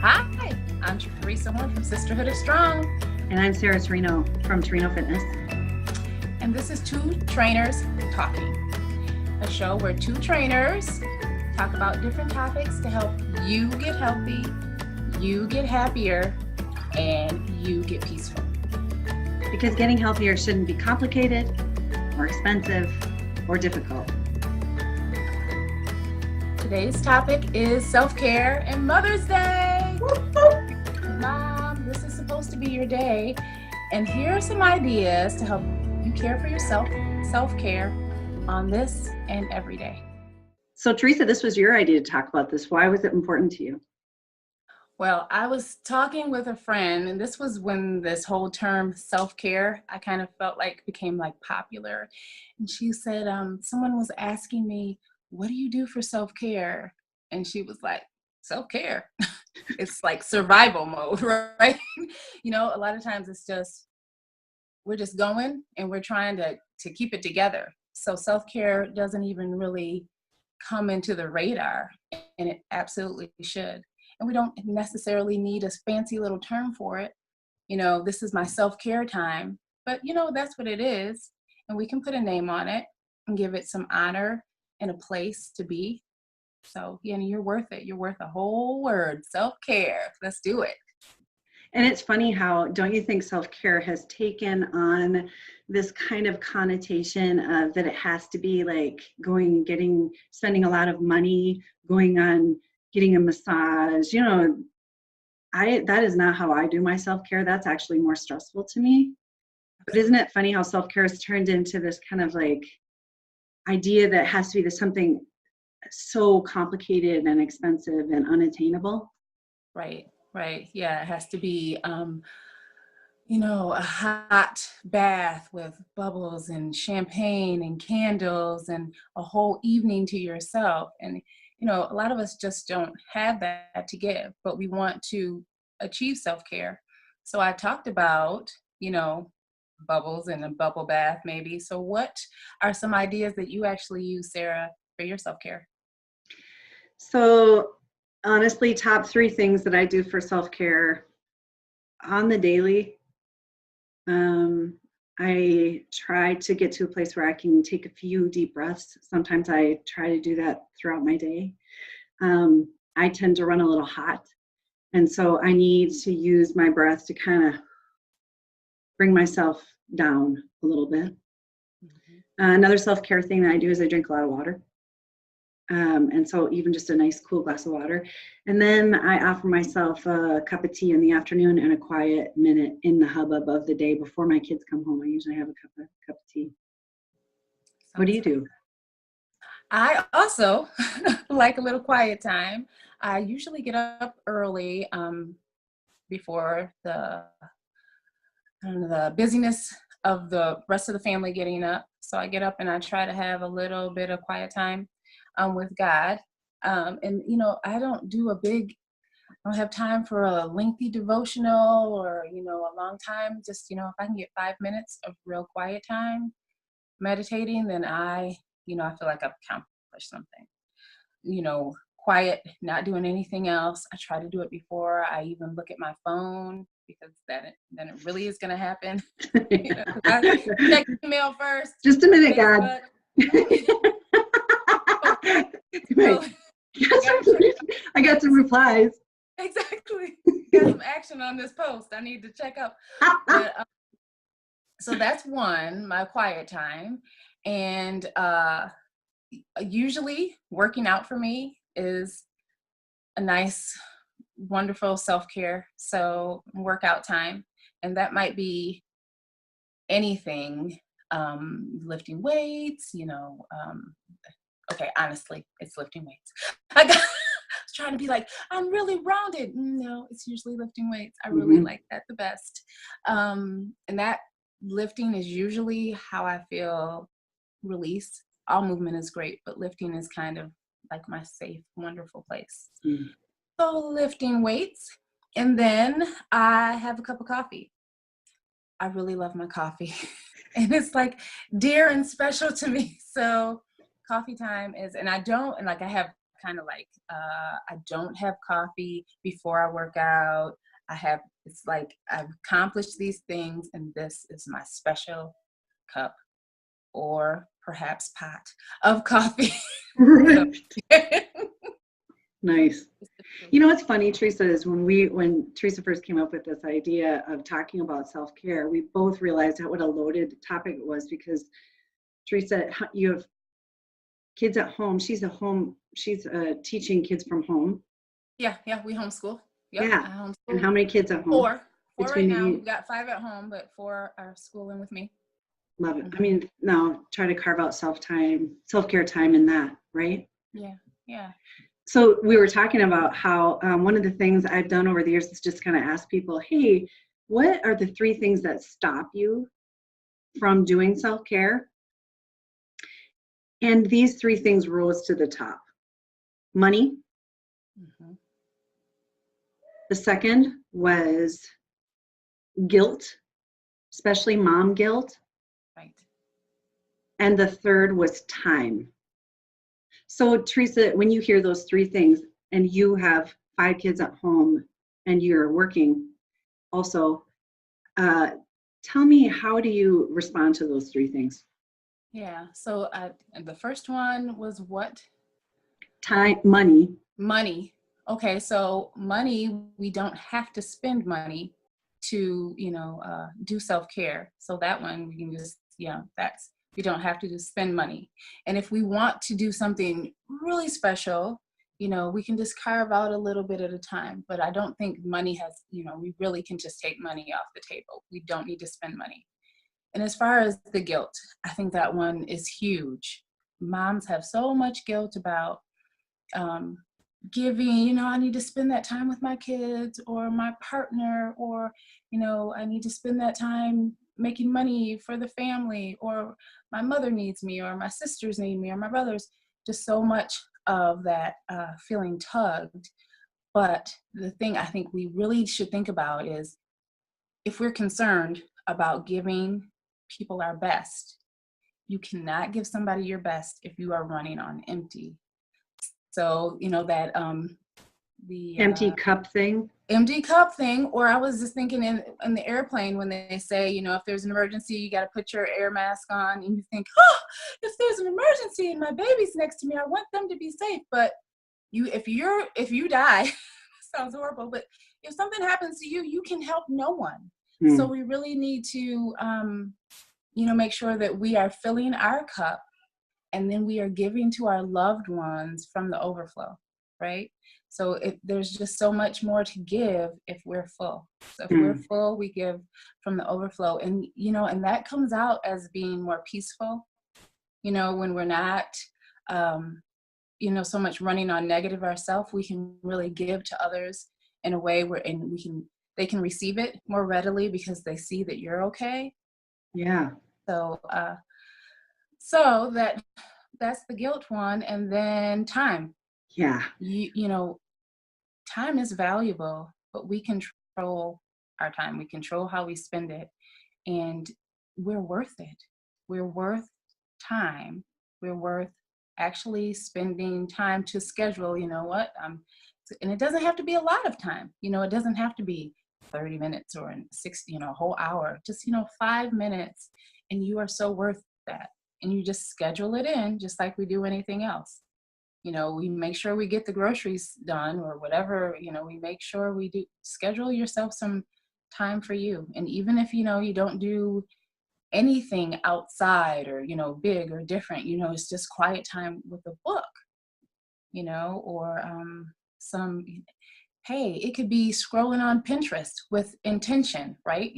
Hi, I'm Theresa Horne from Sisterhood is Strong. And I'm Sarah Turino from Turino Fitness. And this is Two Trainers Talking, a show where two trainers talk about different topics to help you get healthy, you get happier, and you get peaceful. Because getting healthier shouldn't be complicated or expensive or difficult. Today's topic is self-care and Mother's Day. Mom, this is supposed to be your day. And here are some ideas to help you care for yourself, self-care on this and every day. So Theresa, this was your idea to talk about this. Why was it important to you? Well, I was talking with a friend, and this was when this whole term self-care, I kind of felt like became like popular. And she said, someone was asking me, what do you do for self-care? And she was like, self-care. It's like survival mode, right? You know, a lot of times it's just, we're just going and we're trying to keep it together. So self-care doesn't even really come into the radar, and it absolutely should. And we don't necessarily need a fancy little term for it. You know, this is my self-care time, but you know, that's what it is. And we can put a name on it and give it some honor and a place to be. So, yeah, you're worth it. You're worth a whole word, self-care. Let's do it. And it's funny how, don't you think self-care has taken on this kind of connotation of that it has to be like spending a lot of money, going on, getting a massage, you know, that is not how I do my self-care. That's actually more stressful to me. But isn't it funny how self-care has turned into this kind of like idea that has to be something so complicated and expensive and unattainable? Right. Yeah, it has to be, you know, a hot bath with bubbles and champagne and candles and a whole evening to yourself. And, you know, a lot of us just don't have that to give, but we want to achieve self-care. So I talked about, you know, bubbles and a bubble bath maybe. So what are some ideas that you actually use, Sarah, for your self-care? So honestly, top 3 things that I do for self-care on the daily. I try to get to a place where I can take a few deep breaths. Sometimes I try to do that throughout my day. I tend to run a little hot, and so I need to use my breath to kind of bring myself down a little bit. Another self-care thing that I do is I drink a lot of water. And so even just a nice cool glass of water. And then I offer myself a cup of tea in the afternoon and a quiet minute in the hubbub of the day before my kids come home. I usually have a cup of tea. What do you do? I also like a little quiet time. I usually get up early before the busyness of the rest of the family getting up. So I get up and I try to have a little bit of quiet time with God. And, you know, I don't have time for a lengthy devotional or, you know, a long time. Just, you know, if I can get 5 minutes of real quiet time meditating, then I feel like I've accomplished something. You know, quiet, not doing anything else. I try to do it before I even look at my phone, because then it really is going to happen. You know, I check email first. Just a minute, God. Right. I got some replies. Exactly. Got some action on this post. I need to check up. But, so that's one, my quiet time. And usually working out for me is a nice, wonderful self-care. So workout time. And that might be anything, lifting weights, you know, okay, honestly, it's lifting weights. I was trying to be like, I'm really rounded. No, it's usually lifting weights. I really like that the best. And that lifting is usually how I feel release. All movement is great, but lifting is kind of like my safe, wonderful place. So lifting weights. And then I have a cup of coffee. I really love my coffee. And it's like dear and special to me. So coffee time is, and I have kind of like, I don't have coffee before I work out. It's like I've accomplished these things, and this is my special cup or perhaps pot of coffee. So, Right. Nice. You know what's funny, Teresa, is when Teresa first came up with this idea of talking about self-care, we both realized what a loaded topic it was, because Teresa, you have kids at home. She's teaching kids from home. yeah, we homeschool. Yep, Yeah. I And homeschool. how many kids at home? Four right Between now. you, We've got 5 at home, but 4 are schooling with me. love it. I Mhm. mean, now try to carve out self-care time in that, right? Yeah. So we were talking about how one of the things I've done over the years is just kind of ask people, hey, what are the 3 things that stop you from doing self-care? And these 3 things rose to the top. Money. Mhm. The second was guilt, especially mom guilt. Right. And the third was time. So Teresa, when you hear those 3 things and you have 5 kids at home and you're working also, tell me, how do you respond to those 3 things? Yeah. So the first one was what? Time, money. Money. Okay, so money, we don't have to spend money to, do self-care. So that one we can just, we don't have to just spend money. And if we want to do something really special, we can just carve out a little bit at a time. But I don't think money has, we really can just take money off the table. We don't need to spend money. And as far as the guilt, I think that one is huge. Moms have so much guilt about um, giving, I need to spend that time with my kids or my partner, or, I need to spend that time making money for the family, or my mother needs me, or my sisters need me, or my brothers. Just so much of that feeling tugged. But the thing I think we really should think about is, if we're concerned about giving people our best, you cannot give somebody your best if you are running on empty. So, that the Empty cup thing. empty cup thing, or I was just thinking in the airplane when they say, if there's an emergency, you got to put your air mask on, and you think, oh, if there's an emergency and my baby's next to me, I want them to be safe. But if you die, sounds horrible, but if something happens to you, you can help no one. So we really need to, make sure that we are filling our cup, and then we are giving to our loved ones from the overflow, right? So there's just so much more to give if we're full. So if we're full, we give from the overflow. And, and that comes out as being more peaceful, when we're not, so much running on negative ourselves. We can really give to others in a way where, they can receive it more readily because they see that you're okay. Yeah. So that's the guilt one. And then time. Yeah. Time is valuable, but we control our time. We control how we spend it, and we're worth it. We're worth time. We're worth actually spending time to schedule, and it doesn't have to be a lot of time. It doesn't have to be 30 minutes or 60, a whole hour, just, 5 minutes, and you are so worth that. And you just schedule it in just like we do anything else. We make sure we get the groceries done or whatever, we make sure we do. Schedule yourself some time for you. And even if, you don't do anything outside or, big or different, it's just quiet time with a book, or hey, it could be scrolling on Pinterest with intention, right?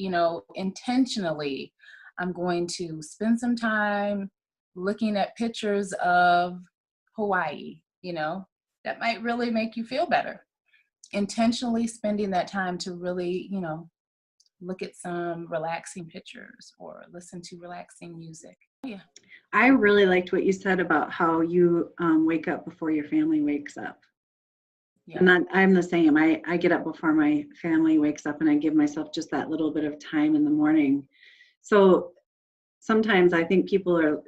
Intentionally, I'm going to spend some time looking at pictures of Hawaii, that might really make you feel better. Intentionally spending that time to really, look at some relaxing pictures or listen to relaxing music. Yeah. I really liked what you said about how you wake up before your family wakes up. Yeah. And I'm the same. I get up before my family wakes up, and I give myself just that little bit of time in the morning. So sometimes I think people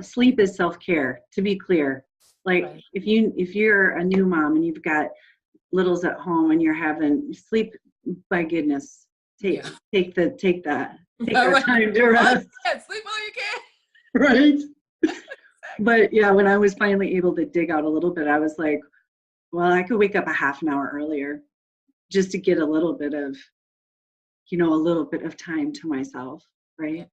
sleep is self-care, to be clear. Like Right. if you're a new mom and you've got littles at home and you're having sleep, by goodness, take Yeah. take that. Take All our right. time to All you rest, can. Sleep all you can. right? Exactly. But yeah, when I was finally able to dig out a little bit, I was like, well, I could wake up a half an hour earlier just to get a little bit of, a little bit of time to myself, Yeah. right?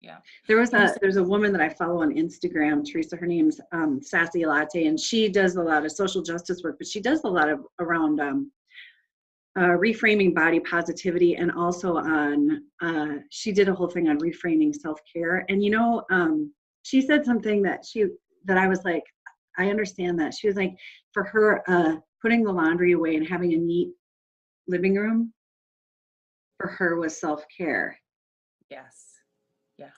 Yeah. And There's a woman that I follow on Instagram, Teresa. Her name's Sassy Latte, and she does a lot of social justice work, but she does a lot of around reframing body positivity, and also on she did a whole thing on reframing self-care. And she said something that I was like, I understand that. She was like, for her, putting the laundry away and having a neat living room for her was self-care. yes. Yeah.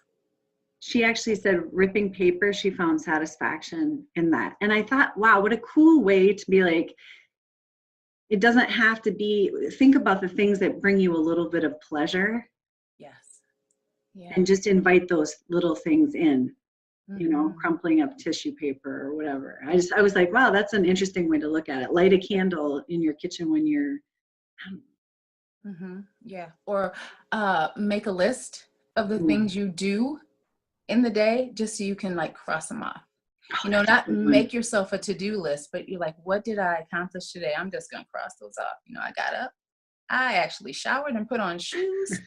She actually said ripping paper, she found satisfaction in that. And I thought, wow, what a cool way to be like, it doesn't have to be, think about the things that bring you a little bit of pleasure Yes. Yeah. and just invite those little things in, Mm-hmm. crumpling up tissue paper or whatever. I was like, wow, that's an interesting way to look at it. Light a candle in your kitchen when you're, Mm-hmm. Yeah. Or make a list of the mm, things you do in the day just so you can like cross them off. oh, that's a Not good one. make yourself a to-do list, but you're like, what did I accomplish today? I'm just gonna cross those off. I got up, I actually showered and put on shoes,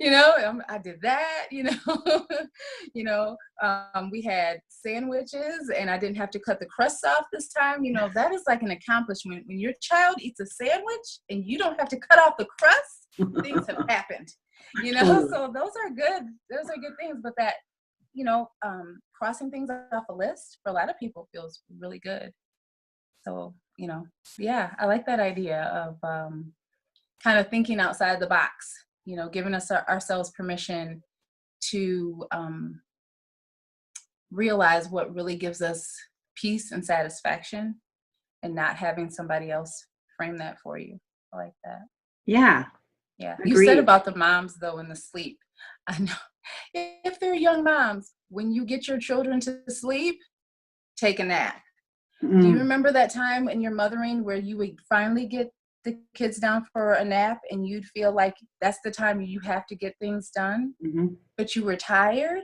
you know, I did that, we had sandwiches and I didn't have to cut the crust off this time. That is like an accomplishment. When your child eats a sandwich and you don't have to cut off the crust, things have happened, Totally. so those are good things. But that, crossing things off a list for a lot of people feels really good. So, yeah, I like that idea of kind of thinking outside the box, giving ourselves permission to realize what really gives us peace and satisfaction, and not having somebody else frame that for you. I like that. Yeah, Yeah. You said agreed. about the moms, though, and the sleep. I know if they're young moms, when you get your children to sleep, take a nap. Do you Mm, remember that time in your mothering where you would finally get the kids down for a nap and you'd feel like that's the time you have to get things done, mhm. but you were tired?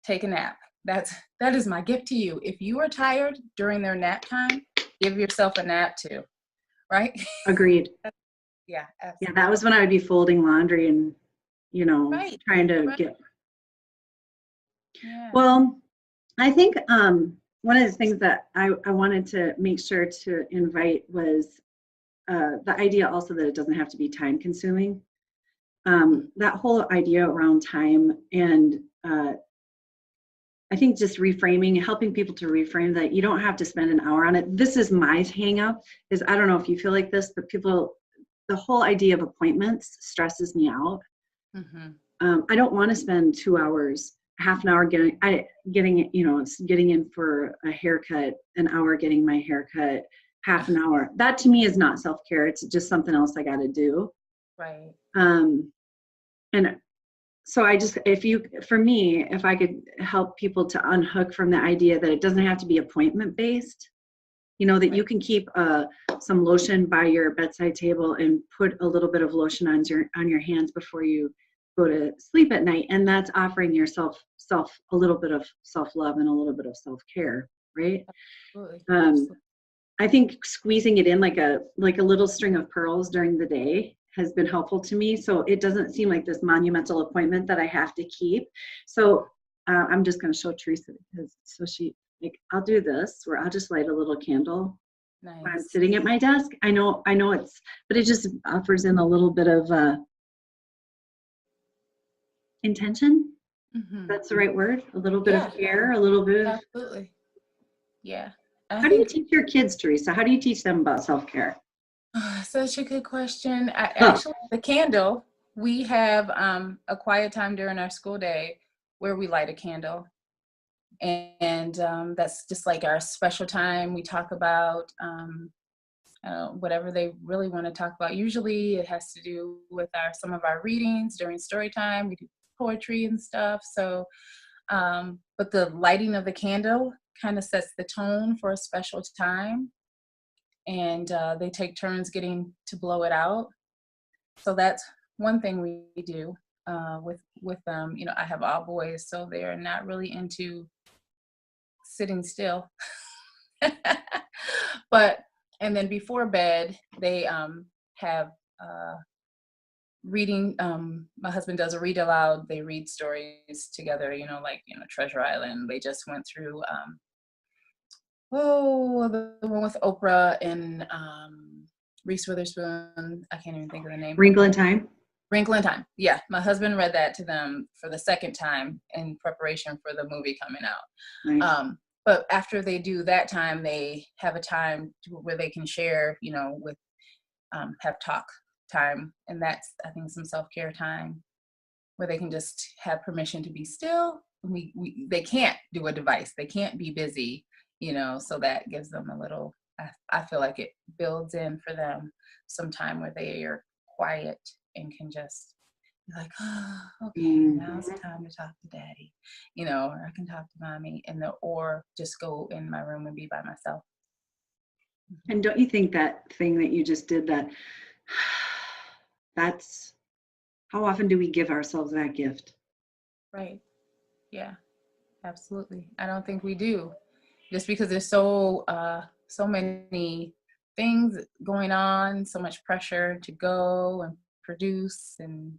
Take a nap. That is my gift to you. If you are tired during their nap time, give yourself a nap too, right? Agreed. Yeah, Yeah, that absolutely. was when I would be folding laundry and, Right, trying to right. get. Yeah. Well, I think one of the things that I wanted to make sure to invite was the idea also that it doesn't have to be time consuming. That whole idea around time, and I think just reframing, helping people to reframe that you don't have to spend an hour on it. This is my hang up, is I don't know if you feel like this, but the whole idea of appointments stresses me out. Mm-hmm. I don't want to spend 2 hours, half an hour getting in for a haircut, an hour getting my haircut, half an hour. That to me is not self-care. It's just something else I got to do. Right. Um, and so if I could help people to unhook from the idea that it doesn't have to be appointment based, that Right. you can keep some lotion by your bedside table and put a little bit of lotion on your hands before you go to sleep at night, and that's offering yourself a little bit of self-love and a little bit of self-care, right? Absolutely. um, Absolutely. I think squeezing it in like a little string of pearls during the day has been helpful to me, so it doesn't seem like this monumental appointment that I have to keep. So I'm just going to show Teresa, because so she, like, I'll do this where I'll just light a little candle when I'm Nice. sitting at my desk. I know but it just offers in a little bit of intention. Mm-hmm. That's the right word. A little bit Yeah, of care, a little bit of. absolutely. Yeah. I How do you think teach your kids, Teresa? How do you teach them about self-care? such a good question. I Huh. actually, the candle, we have a quiet time during our school day where we light a candle. And that's just like our special time. We talk about whatever they really want to talk about. Usually it has to do with some of our readings during story time. We do poetry and stuff. So but the lighting of the candle kind of sets the tone for a special time. And they take turns getting to blow it out. So that's one thing we do with them. You know, I have all boys, so they're not really into sitting still. But and then before bed, they have reading. My husband does a read aloud. They read stories together. You know, like Treasure Island. They just went through. The one with Oprah and Reese Witherspoon. I can't even think of the name. Wrinkle in Time. Wrinkle in Time. Yeah, my husband read that to them for the second time in preparation for the movie coming out. Nice. But after they do that time, they have a time where they can share, with have talk time, and that's, I think, some self-care time where they can just have permission to be still. They can't do a device. They can't be busy, so that gives them a little, I feel like it builds in for them some time where they are quiet and can just be like, oh, okay, now's the time to talk to daddy, or I can talk to mommy, or just go in my room and be by myself. And don't you think that thing that you just did, that's how often do we give ourselves that gift? Right. Yeah, absolutely. I don't think we do, just because there's so many things going on, so much pressure to go and produce and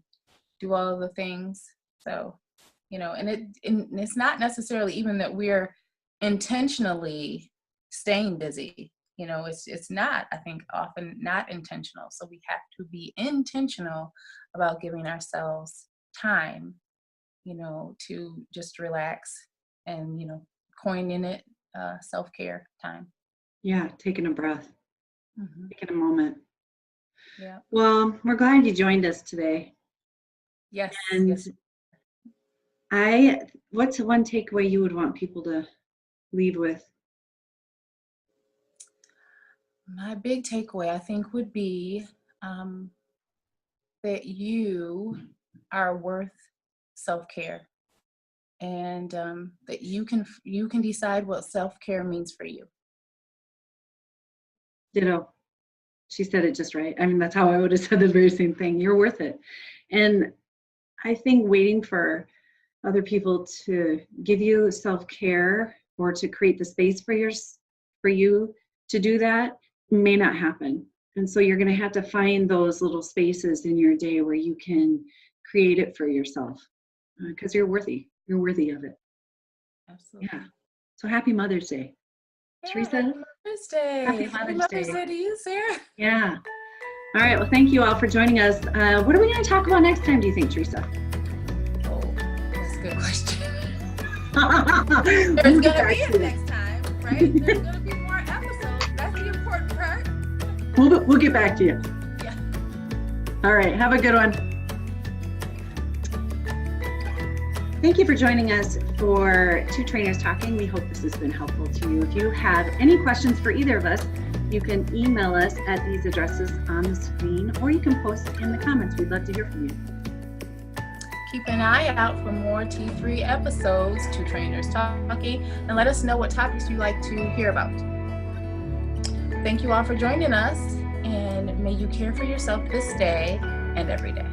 do all of the things. So, and it's not necessarily even that we're intentionally staying busy. It's not, I think, often not intentional. So we have to be intentional about giving ourselves time, to just relax and, coin in it self-care time. Yeah, taking a breath, taking a moment. Yeah. Well, we're glad you joined us today. Yes. And yes. What's one takeaway you would want people to leave with? My big takeaway, I think, would be that you are worth self-care, and that you can decide what self-care means for you. Ditto. She said it just right. I mean, that's how I would have said the very same thing. You're worth it. And I think waiting for other people to give you self-care or to create the space for you to do that may not happen. And so you're going to have to find those little spaces in your day where you can create it for yourself, because you're worthy. You're worthy of it. Absolutely. Yeah. So happy Mother's Day. Yeah, Teresa? Happy Mother's Day. Happy Happy Mother's Mother's Day to you, Sarah. Yeah. All right. Well, thank you all for joining us. What are we going to talk about next time, do you think, Teresa? Oh, that's a good question. There's There's going to be a next time, right? There's going to be more episodes. That's the important part. We'll get back to you. Yeah. All right. Have a good one. Thank you for joining us for Two Trainers Talking. We hope this has been helpful to you. If you have any questions for either of us, you can email us at these addresses on the screen, or you can post in the comments. We'd love to hear from you. Keep an eye out for more T3 episodes, Two Trainers Talking, and let us know what topics you'd like to hear about. Thank you all for joining us, and may you care for yourself this day and every day.